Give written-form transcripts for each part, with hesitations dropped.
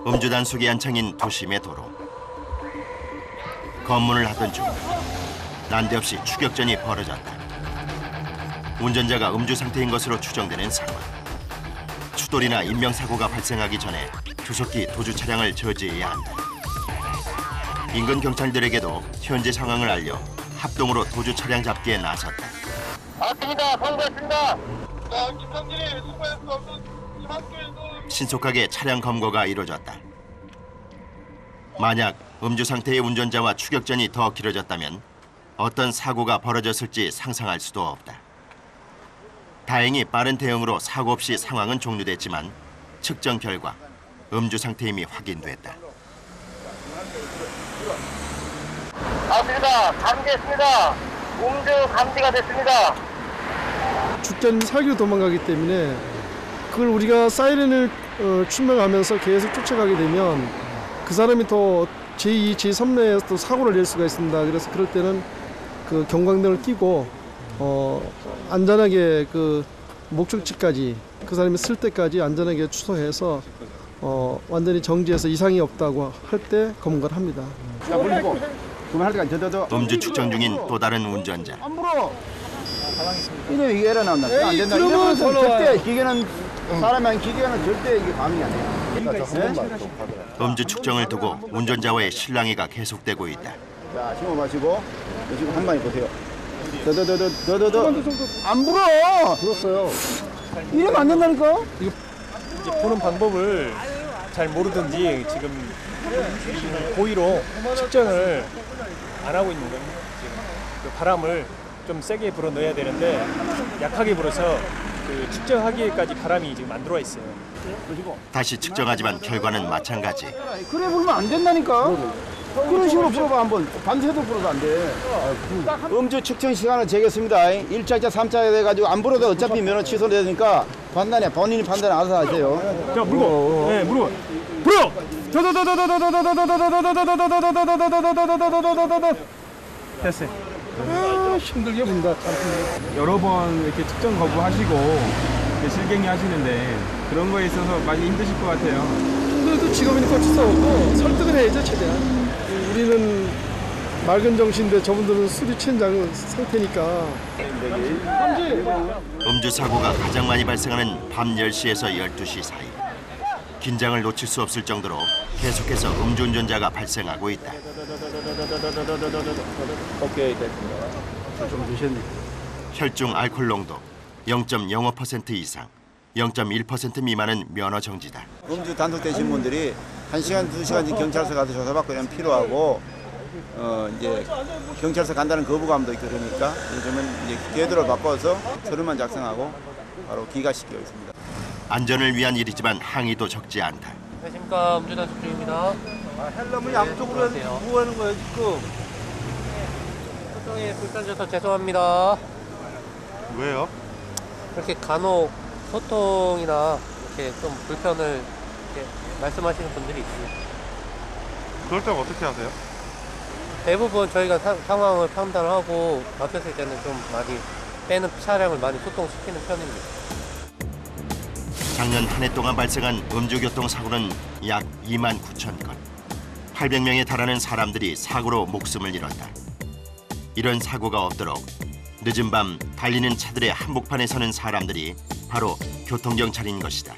음주 단속이 한창인 도심의 도로. 검문을 하던 중 난데없이 추격전이 벌어졌다. 운전자가 음주 상태인 것으로 추정되는 상황. 추돌이나 인명사고가 발생하기 전에 조속히 도주 차량을 저지해야 한다. 인근 경찰들에게도 현재 상황을 알려 합동으로 도주 차량 잡기에 나섰다. 맞습니다. 선고했습니다. 김상진이 수고했어. 신속하게 차량 검거가 이루어졌다. 만약 음주 상태의 운전자와 추격전이 더 길어졌다면 어떤 사고가 벌어졌을지 상상할 수도 없다. 다행히 빠른 대응으로 사고 없이 상황은 종료됐지만 측정 결과 음주 상태임이 확인됐다. 맞습니다. 감지했습니다. 음주 감지가 됐습니다. 축전이 살기로 도망가기 때문에 그걸 우리가 사이렌을 충명하면서 계속 쫓아가게 되면 그 사람이 더 제2, 제3레에서 또 사고를 낼 수가 있습니다. 그래서 그럴 때는 그 경광등을 켜고 안전하게 그 목적지까지 그 사람이 쓸 때까지 안전하게 추소해서 완전히 정지해서 이상이 없다고 할 때 검거를 합니다. 자, 물리고 그만할 때까지 더. 음주 측정 중인 또 다른 운전자. 안 불어. 이래 이게 에러 나온다. 안 된다. 이러면 절대 기계는 사람이 아닌 기계는 절대 이게 반응이 안 돼요. 음주 측정을 두고 운전자와의 실랑이가 계속되고 있다. 자, 심호 마시고 지금 한 방에 보세요. 더더더더더더 안 불어. 불었어요. 이러면 안 된다니까. 이제 보는 방법을 잘 모르든지 지금 고의로 측정을 안 하고 있는 거예요. 지금 그 바람을 좀 세게 불어 넣어야 되는데 약하게 불어서 그 측정하기에까지 바람이 지금 안 들어와 있어요. 다시 측정하지만 결과는 마찬가지. 그래 불면 안 된다니까. 그런 식으로 불어봐 한번. 밤새도 불어도 안 돼. 음주 측정 시간을 재겠습니다. 1차자 3차가 돼가지고 안 불어도 어차피 면허 취소되니까 본인이 판단 알아서 하세요. 자, 물고. 네, 물고. 불어! 됐어요. 힘들게 분다. 여러 번 이렇게 측정 거부하시고 이렇게 실갱이 하시는데 그런 거에 있어서 많이 힘드실 것 같아요. 그래도 직업이니까 어쩔 수 없고 설득을 해야죠, 최대한. 우리는 맑은 정신인데 저분들은 술이 취한 상태니까. 음주 사고가 가장 많이 발생하는 밤 10시에서 12시 사이. 긴장을 놓칠 수 없을 정도로 계속해서 음주운전자가 발생하고 있다. 오케이, 됐습니다. 좀 드셨네. 혈중 알코올 농도 0.05% 이상, 0.1% 미만은 면허 정지다. 음주 단속되신 분들이 1시간, 2시간 경찰서 가서 조사받고 이러면 필요하고 이제 경찰서 간다는 거부감도 있고 그러니까 요즘은 이제 궤도를 바꿔서 서류만 작성하고 바로 기가시키고 있습니다. 안전을 위한 일이지만 항의도 적지 않다. 안녕하십니까. 음주 단속 중입니다. 헬름은 양쪽으로 해서 뭐 하는 거예요 지금? 소통에 불편해서 죄송합니다. 왜요? 이렇게 간혹 소통이나 이렇게 좀 불편을 이렇게 말씀하시는 분들이 있습니다. 그럴 때는 어떻게 하세요? 대부분 저희가 상황을 판단하고 막혔을 때는 좀 많이 빼는 차량을 많이 소통시키는 편입니다. 작년 한 해 동안 발생한 음주교통 사고는 약 2만 9천 건. 800명에 달하는 사람들이 사고로 목숨을 잃었다. 이런 사고가 없도록 늦은 밤 달리는 차들의 한복판에 서는 사람들이 바로 교통경찰인 것이다.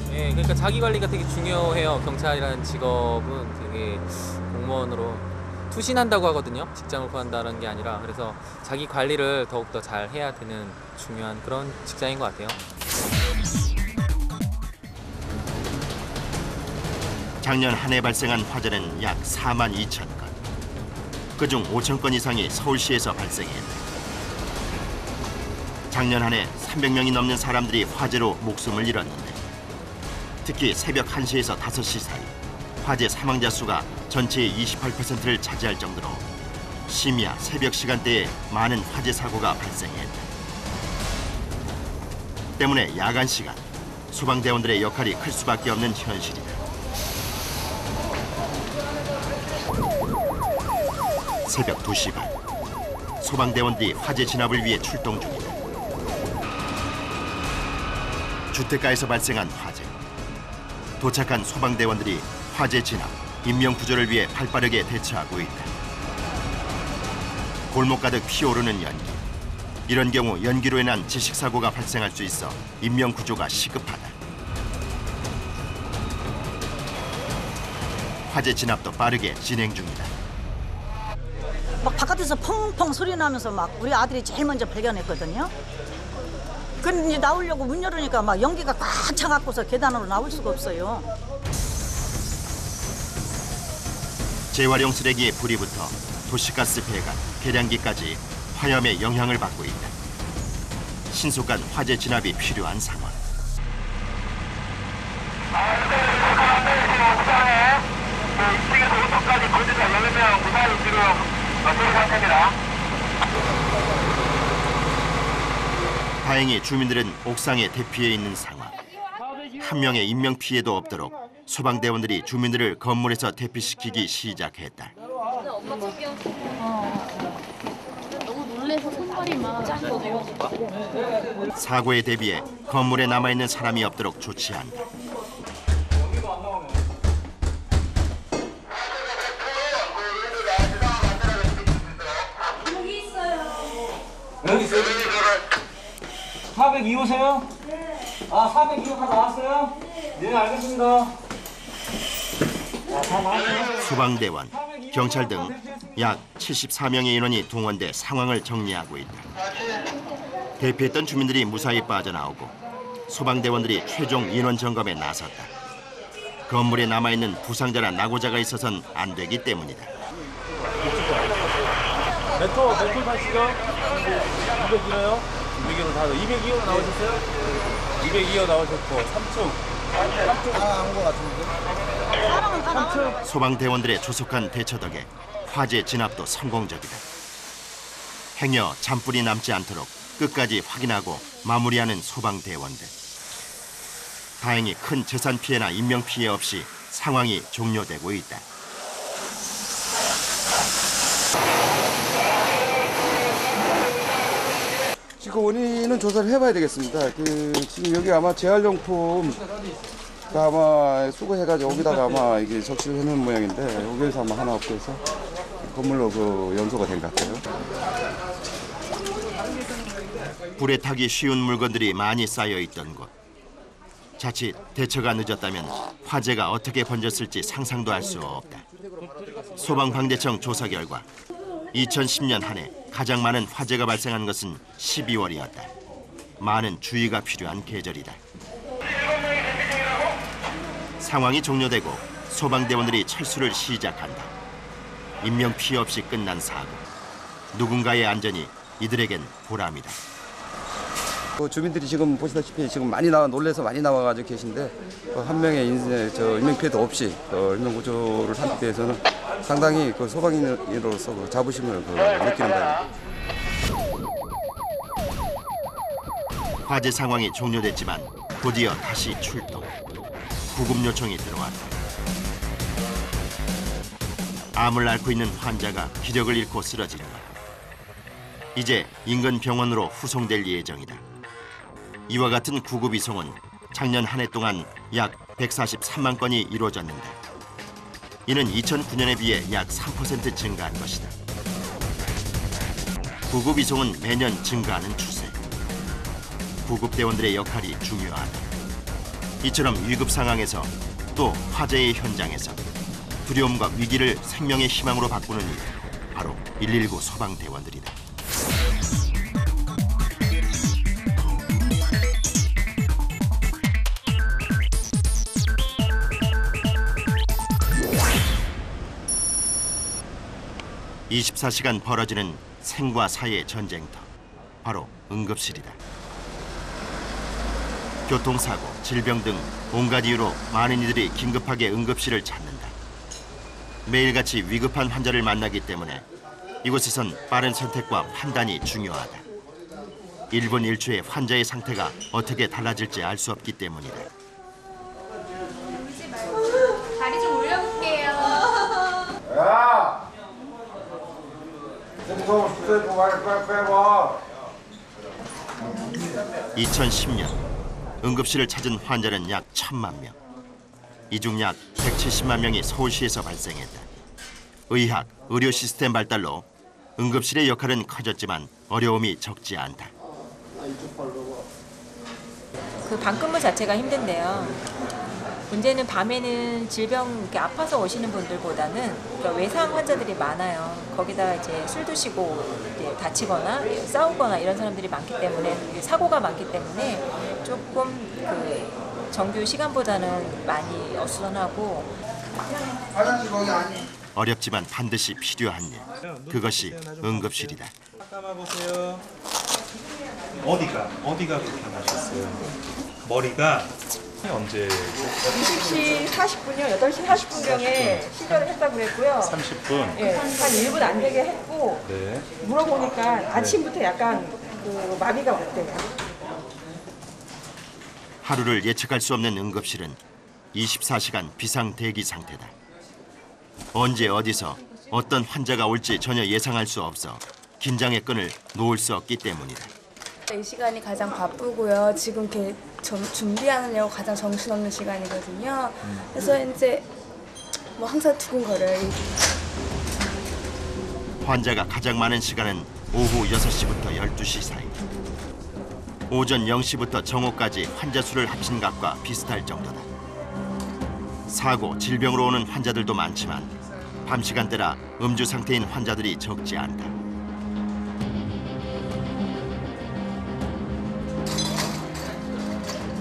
네, 그러니까 자기 관리가 되게 중요해요. 경찰이라는 직업은 되게 공무원으로 투신한다고 하거든요. 직장을 구한다는 게 아니라. 그래서 자기 관리를 더욱더 잘 해야 되는 중요한 그런 직장인 것 같아요. 작년 한 해 발생한 화재는 약 4만 2천 건. 그중 5천 건 이상이 서울시에서 발생했다. 작년 한 해 300명이 넘는 사람들이 화재로 목숨을 잃었는데 특히 새벽 1시에서 5시 사이 화재 사망자 수가 전체의 28%를 차지할 정도로 심야 새벽 시간대에 많은 화재 사고가 발생했다. 때문에 야간 시간 소방대원들의 역할이 클 수밖에 없는 현실이다. 새벽 2시 반 소방대원들이 화재 진압을 위해 출동 중이다. 주택가에서 발생한 화재. 도착한 소방대원들이 화재 진압, 인명 구조를 위해 발빠르게 대처하고 있다. 골목 가득 피어오르는 연기. 이런 경우 연기로 인한 질식사고가 발생할 수 있어 인명 구조가 시급하다. 화재 진압도 빠르게 진행 중이다. 막 바깥에서 펑펑 소리 나면서 막 우리 아들이 제일 먼저 발견했거든요. 근데 이제 나오려고 문 열으니까 막 연기가 꽉 차갖고서 계단으로 나올 수가 없어요. 재활용 쓰레기에 불이 붙어 도시가스 배관, 계량기까지 화염의 영향을 받고 있다. 신속한 화재 진압이 필요한 상황. 다행히 주민들은 옥상에 대피해 있는 상황. 한 명의 인명 피해도 없도록 소방대원들이 주민들을 건물에서 대피시키기 시작했다. 엄마 저기요. 너무 놀래서 손발이 막 짠거든요. 사고에 대비해 건물에 남아있는 사람이 없도록 조치한다. 여기 있어요. 402호세요? 네. 아, 402호가 나왔어요? 네, 알겠습니다. 소방대원, 경찰 등 약 74명의 인원이 동원돼 상황을 정리하고 있다. 대피했던 주민들이 무사히 빠져나오고 소방대원들이 최종 인원 점검에 나섰다. 건물에 남아있는 부상자나 낙오자가 있어서는 안 되기 때문이다. 메토 타시죠? 202호요? 202호 다 202호 나오셨어요? 202호 나오셨고 3층 안온 것 같은데? 소방대원들의 조속한 대처 덕에 화재 진압도 성공적이다. 행여 잔불이 남지 않도록 끝까지 확인하고 마무리하는 소방대원들. 다행히 큰 재산 피해나 인명 피해 없이 상황이 종료되고 있다. 지금 원인은 조사를 해봐야 되겠습니다. 지금 여기 아마 재활용품 아마 수거해가지고 여기다가 아마 이게 적시를 해놓은 모양인데 여기에서 아마 하나 없어서 건물로 연소가 된 것 같아요. 불에 타기 쉬운 물건들이 많이 쌓여 있던 곳. 자칫 대처가 늦었다면 화재가 어떻게 번졌을지 상상도 할 수 없다. 소방방재청 조사 결과 2010년 한 해 가장 많은 화재가 발생한 것은 12월이었다. 많은 주의가 필요한 계절이다. 상황이 종료되고 소방대원들이 철수를 시작한다. 인명 피해 없이 끝난 사고. 누군가의 안전이 이들에겐 보람이다. 주민들이 지금 보시다시피 지금 많이 놀래서 많이 나와가지고 계신데 한 명의 인명 피해도 없이 인명 구조를 하기 위해서는 상당히 소방인으로서 자부심을 느끼는 바입니다. 화재 상황이 종료됐지만 곧이어 다시 출동. 구급 요청이 들어왔다. 암을 앓고 있는 환자가 기력을 잃고 쓰러지는 것. 이제 인근 병원으로 후송될 예정이다. 이와 같은 구급 이송은 작년 한 해 동안 약 143만 건이 이루어졌는데 이는 2009년에 비해 약 3% 증가한 것이다. 구급 이송은 매년 증가하는 추세. 구급대원들의 역할이 중요하다. 이처럼 위급 상황에서 또 화재의 현장에서 두려움과 위기를 생명의 희망으로 바꾸는 일, 바로 119 소방대원들이다. (24시간) 벌어지는 생과 사의 전쟁터, 바로 응급실이다. 교통사고, 질병 등 온갖 이유로 많은 이들이 긴급하게 응급실을 찾는다. 매일같이 위급한 환자를 만나기 때문에 이곳에선 빠른 선택과 판단이 중요하다. 1분 1초의 환자의 상태가 어떻게 달라질지 알 수 없기 때문이다. 다리 좀 올려볼게요. 야! 2010년 응급실을 찾은 환자는 약 1,000만 명. 이 중 약 170만 명이 서울시에서 발생했다. 의학, 의료 시스템 발달로 응급실의 역할은 커졌지만 어려움이 적지 않다. 그 방근무 자체가 힘든데요. 문제는 밤에는 질병 이렇게 아파서 오시는 분들보다는 그러니까 외상 환자들이 많아요. 거기다 이제 술 드시고 이제 다치거나 싸우거나 이런 사람들이 많기 때문에 사고가 많기 때문에 조금 그 정규 시간보다는 많이 어수선하고. 어렵지만 반드시 필요한 일. 그것이 응급실이다. 감아보세요. 어디가 불편하셨어요? 머리가 언제? 20시 40분이요. 8시 40분경에 시전을 했다고 그랬고요. 30분? 예, 한 1분 안 되게 했고 네. 물어보니까 아침부터 약간 그 마비가 왔대요. 하루를 예측할 수 없는 응급실은 24시간 비상 대기 상태다. 언제 어디서 어떤 환자가 올지 전혀 예상할 수 없어 긴장의 끈을 놓을 수 없기 때문이다. 이 시간이 가장 바쁘고요. 지금 이렇게 준비하느냐고 가장 정신없는 시간이거든요. 그래서 이제 뭐 항상 두근거려요. 환자가 가장 많은 시간은 오후 6시부터 12시 사이. 오전 0시부터 정오까지 환자 수를 합친 것과 비슷할 정도다. 사고, 질병으로 오는 환자들도 많지만 밤 시간대라 음주 상태인 환자들이 적지 않다.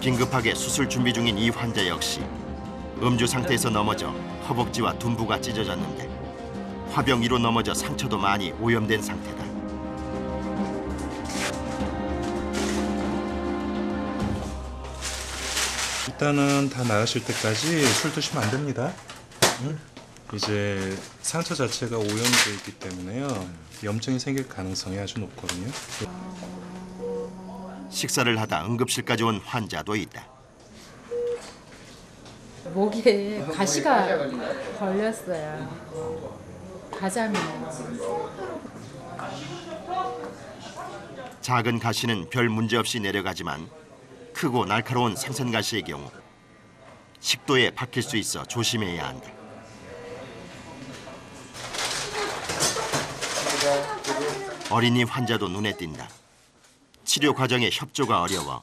긴급하게 수술 준비 중인 이 환자 역시 음주 상태에서 넘어져 허벅지와 둔부가 찢어졌는데 화병 위로 넘어져 상처도 많이 오염된 상태다. 일단은 다 나으실 때까지 술 드시면 안 됩니다. 이제 상처 자체가 오염되어 있기 때문에요. 염증이 생길 가능성이 아주 높거든요. 식사를 하다 응급실까지 온 환자도 있다. 목에 가시가 걸렸어요. 가자미요. 작은 가시는 별 문제 없이 내려가지만 크고 날카로운 생선 가시의 경우 식도에 박힐 수 있어 조심해야 한다. 어린이 환자도 눈에 띈다. 치료 과정의 협조가 어려워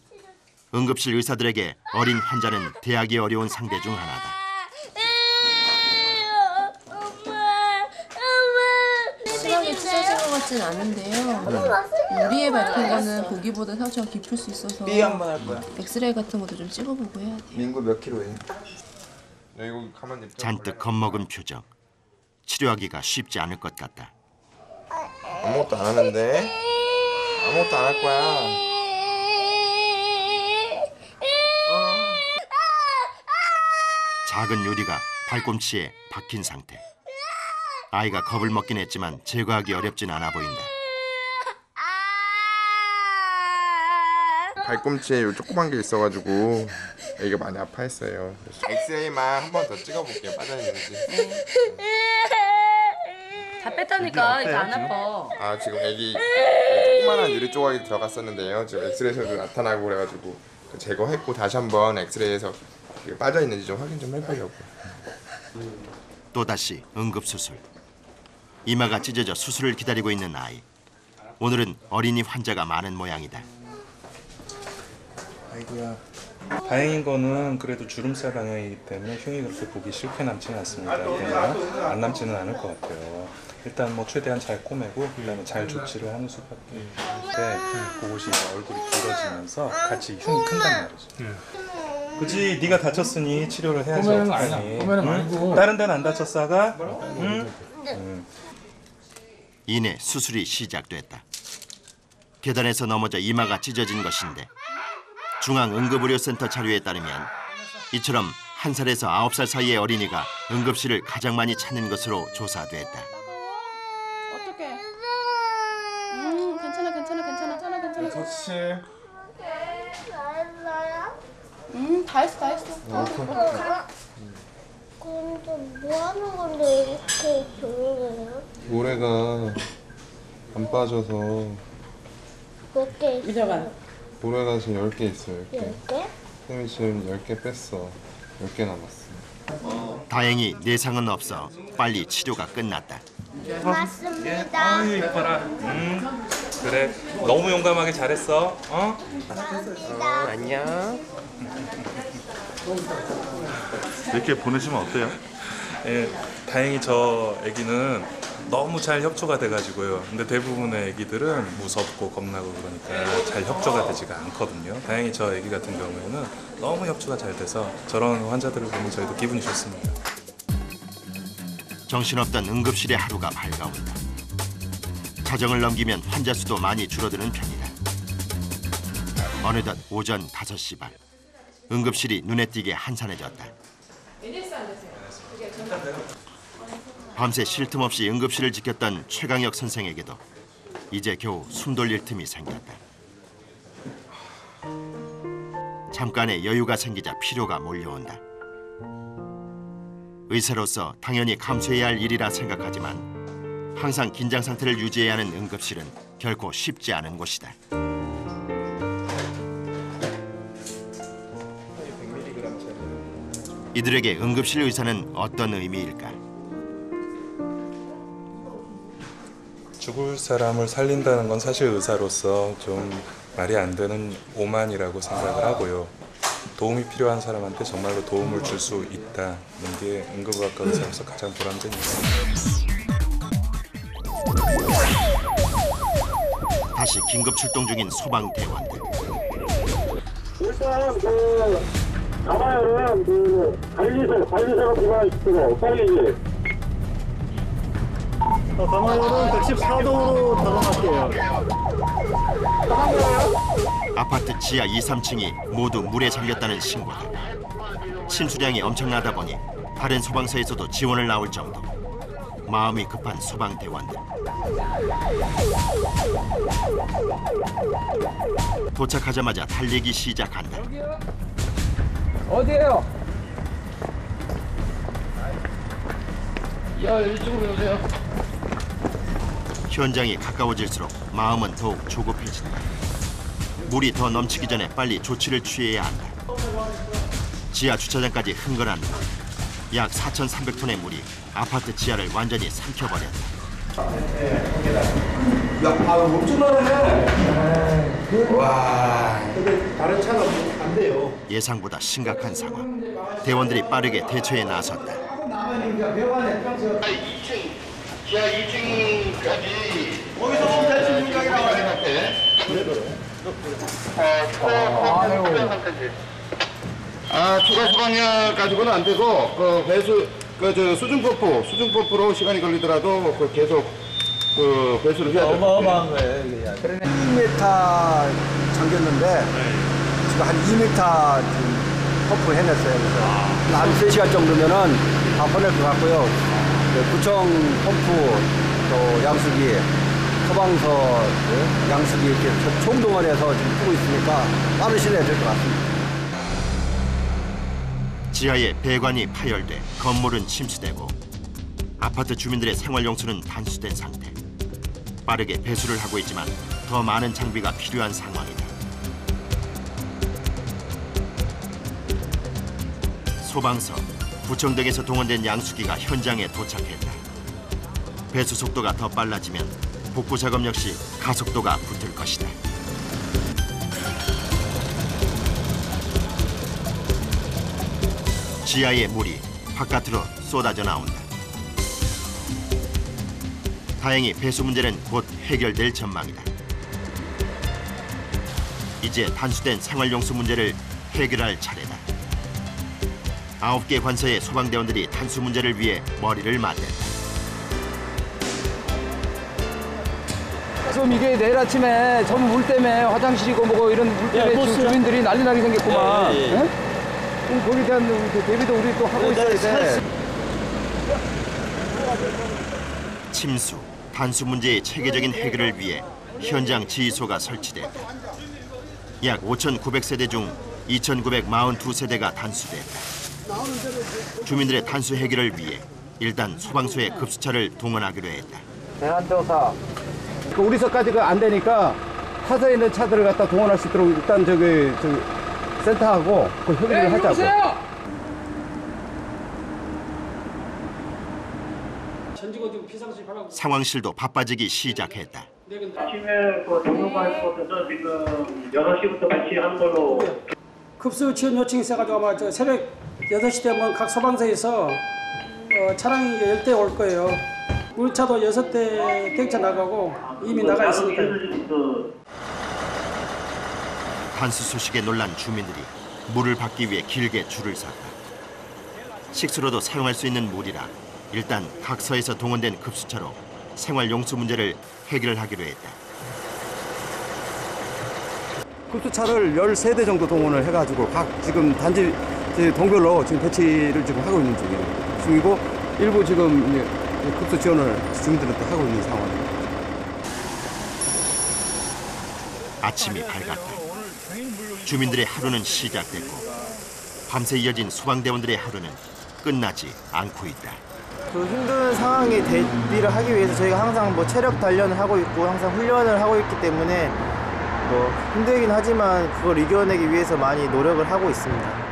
응급실 의사들에게 어린 환자는 대하기 어려운 상대 중 하나다. 심하게 찢어진 것 같진 않은데요. 유리에 밟힌 거는 보기보다 상처가 깊을 수 있어서 삐 한번 할 거야. 엑스레이 같은 것도 좀 찍어보고 해야 돼요. 민구 몇 킬로해? 이거 가만 잔뜩 겁먹은 표정. 치료하기가 쉽지 않을 것 같다. 아무것도 안 하는데? 아무것도 안 할 거야. 작은 유리가 발꿈치에 박힌 상태. 아이가 겁을 먹긴 했지만 제거하기 어렵진 않아 보인다. 발꿈치에 요 조그만 게 있어가지고 애기가 많이 아파했어요. 엑스레이만 한 번 더 찍어볼게요. 빠져있는지. 다 뺐다니까 이제 안 아파. 아 지금 애기 조그만한 유리 조각이 들어갔었는데요. 지금 엑스레이에서도 나타나고 그래가지고 제거했고 다시 한번 엑스레이에서 빠져있는지 좀 확인 좀 해보려고. 또다시 응급수술. 이마가 찢어져 수술을 기다리고 있는 아이. 오늘은 어린이 환자가 많은 모양이다. 아이고야. 다행인 거는 그래도 주름살 방향이기 때문에 흉이 그렇게 보기 싫게 남지는 않습니다. 그냥 안 남지는 않을 것 같아요. 일단 뭐 최대한 잘 꼬매고 그다음에 잘 조치를 하는 수밖에 없는데 그곳이 얼굴이 길어지면서 같이 흉이 큰단 말이죠. 그치? 네가 다쳤으니 치료를 해야지. 꼬매는 거 아니야. 꼬매는 아니고. 다른 데는 안 다쳤어, 아가? 이내 수술이 시작됐다. 계단에서 넘어져 이마가 찢어진 것인데 중앙응급의료센터 자료에 따르면 이처럼 1살에서 9살 사이의 어린이가 응급실을 가장 많이 찾는 것으로 조사됐다. 어떡해. 괜찮아. 좋지. 다 했어. 근데 뭐 하는 건데 이렇게 병이에요? 모래가 안 빠져서 몇 개 있어요? 모래가 지금 10개 있어요. 10개? 쌤이 지금 10개 뺐어. 10개 남았어. 다행히 내상은 없어 빨리 치료가 끝났다. 고맙습니다. 아유 이뻐라. 그래 너무 용감하게 잘했어. 안녕. 이렇게 보내시면 어때요? 예, 다행히 저 아기는 너무 잘 협조가 돼가지고요. 근데 대부분의 아기들은 무섭고 겁나고 그러니까 잘 협조가 되지가 않거든요. 다행히 저 아기 같은 경우에는 너무 협조가 잘 돼서 저런 환자들을 보면 저희도 기분이 좋습니다. 정신없던 응급실의 하루가 밝아온다. 자정을 넘기면 환자 수도 많이 줄어드는 편이다. 어느덧 오전 5시 반. 응급실이 눈에 띄게 한산해졌다. 밤새 쉴 틈 없이 응급실을 지켰던 최강혁 선생에게도 이제 겨우 숨 돌릴 틈이 생겼다. 잠깐의 여유가 생기자 피로가 몰려온다. 의사로서 당연히 감수해야 할 일이라 생각하지만 항상 긴장 상태를 유지해야 하는 응급실은 결코 쉽지 않은 곳이다. 이들에게 응급실 의사는 어떤 의미일까? 죽을 사람을 살린다는 건 사실 의사로서 좀 말이 안 되는 오만이라고 생각을 하고요. 도움이 필요한 사람한테 정말로 도움을 줄 수 있다는 게 응급의학과 의사로서 가장 보람된 일입니다. 다시 긴급 출동 중인 소방대원들. 일단 가마열은 관리소가 비만시키고 빨리 가마열은 114도로 들어갈게요. 아파트 지하 2, 3층이 모두 물에 잠겼다는 신고다. 침수량이 엄청나다 보니 다른 소방서에서도 지원을 나올 정도. 마음이 급한 소방대원들. 도착하자마자 달리기 시작한다. 어디에요? 야, 이쪽으로 오세요. 현장이 가까워질수록 마음은 더욱 조급해진다. 물이 더 넘치기 전에 빨리 조치를 취해야 한다. 지하 주차장까지 흥건한 물. 약 4,300톤의 물이 아파트 지하를 완전히 삼켜버렸다. 야, 엄청나네. 와. 다른 차가 안 돼요. 예상보다 심각한 상황. 대원들이 빠르게 대처에 나섰다. 2층, 지하 2층까지 거기서 보면 대충 문장이라고 생각해. 추가 소방약 가지고는 안 되고 그 배수 수중 펌프로 시간이 걸리더라도 계속 배수를 해야 돼요. 어마어마한 거예요, 이게. 2m 잠겼는데 지금 한 2m 펌프 해냈어요. 그래서 한 3시간 정도면은 다 보낼 것 같고요. 구청 펌프 또 양수기, 소방서 양수기 이렇게 총동원해서 지금 쓰고 있으니까 빠른 시일에 될 것 같습니다. 지하에 배관이 파열돼 건물은 침수되고 아파트 주민들의 생활용수는 단수된 상태. 빠르게 배수를 하고 있지만 더 많은 장비가 필요한 상황이다. 소방서, 구청 등에서 동원된 양수기가 현장에 도착했다. 배수 속도가 더 빨라지면 복구 작업 역시 가속도가 붙을 것이다. 지하의 물이 바깥으로 쏟아져 나온다. 다행히 배수 문제는 곧 해결될 전망이다. 이제 단수된 생활용수 문제를 해결할 차례다. 9개 관서의 소방대원들이 단수 문제를 위해 머리를 맞댄다. 지금 이게 내일 아침에 전부 물 때문에 화장실이고 뭐고 이런 물 때문에 지금 주민들이 난리 나게 생겼구만. 그럼 거기에 대한 대비도 우리 또 하고 있어야 돼. 침수, 단수 문제의 체계적인 해결을 위해 현장 지휘소가 설치됐다. 약 5,900세대 중 2,942세대가 단수됐다. 주민들의 단수 해결을 위해 일단 소방서의 급수차를 동원하기로 했다. 대란조사. 우리서까지 안 되니까 타사에 있는 차들을 갖다 동원할 수 있도록 일단 저기 센터하고 그 협의를 하자고. 상황실도 바빠지기 시작했다. 아침에 그 동료가 있었어서 지금 6시부터 배치하는 걸로. 급수 지원 요청이 있어가지고 아마 저 새벽 8시 되면 각 소방서에서 차량이 10대 올 거예요. 물차도 6대 객차 나가고 이미 나가 있으니까요. 단수소식에 놀란 주민들이 물을 받기 위해 길게 줄을 섰다. 식수로도 사용할 수 있는 물이라 일단 각 서에서 동원된 급수차로 생활용수 문제를 해결하기로 했다. 급수차를 13대 정도 동원을 해가지고 각 지금 단지 동별로 지금 배치를 지금 하고 있는 중이고 일부 지금 이제 급수 지원을 주민들한테 하고 있는 상황입니다. 아침이 밝았다. 주민들의 하루는 시작됐고 밤새 이어진 소방대원들의 하루는 끝나지 않고 있다. 그 힘든 상황에 대비를 하기 위해서 저희가 항상 뭐 체력 단련을 하고 있고 항상 훈련을 하고 있기 때문에 뭐 힘들긴 하지만 그걸 이겨내기 위해서 많이 노력을 하고 있습니다.